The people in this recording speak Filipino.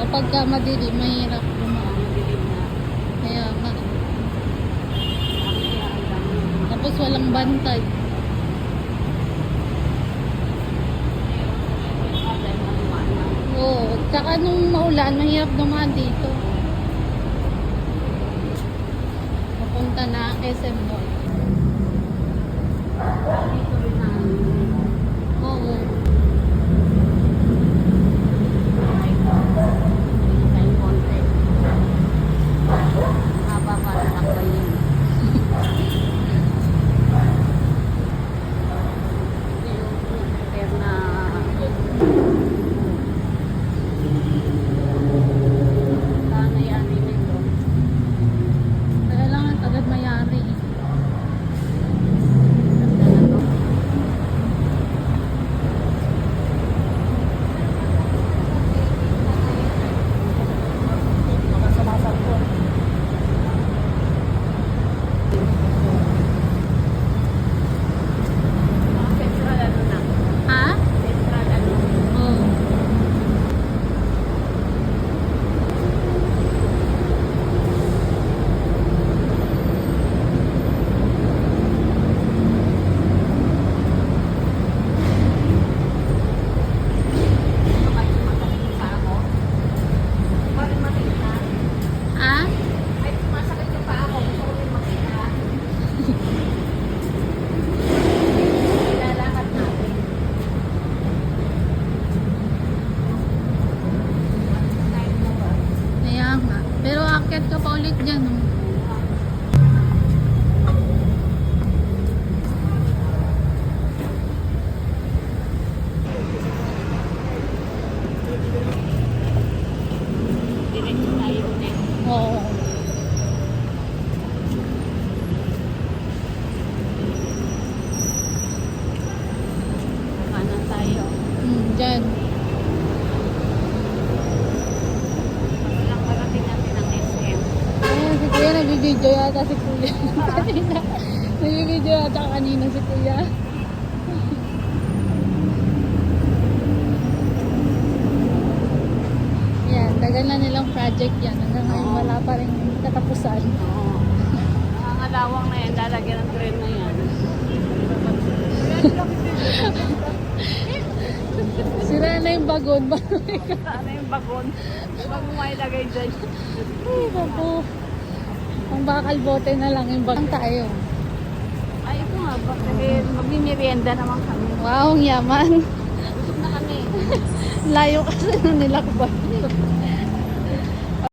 Kapag ka madilim, mahirap dumaan. Madilim na. Kaya nga. Kaya alam. Tapos walang bantay. Oo. Tsaka nung maulan, mahirap dumaan dito. Papunta na SM Mall. Dito rin na. Oo. Tayong konti. Haba pa rin ako yun. Pero na sana yan nito. Kaya lang at agad mayari. Central ano na? Ha? Central ano? Oo. Kahit sumasakit yung paa mo. Bakit makita? Ha? Kahit sumasakit yung paa mo, gusto ko rin makita. Ilalakad natin. Kahit na ba? Kaya nga. Pero akit ka pa ulit dyan. Oh. Diretso tayo ulit. Oo. Kanan tayo. Dyan. Walang parating natin ang SM. Ayan, si Kuya nagbibideo yata si Kuya. Kanina. Nagbibideo yata kanina si Kuya. Yan, tagal na nilang project yan. Hanggang ngayon Oo. wala pa rin katapusan. Oo. Ang alawang na yan, lalagyan ng train na yan. Sira na yung bagon. Saan na yung bagon? Huwag mo mailagay dyan. Ay, naku. Ang bakal bote na lang yung bagon tayo. Ay, ito nga. Kasi magmimerienda naman kami. Wow, ang yaman. Busog na kami. Layo kasi nung nilakbay.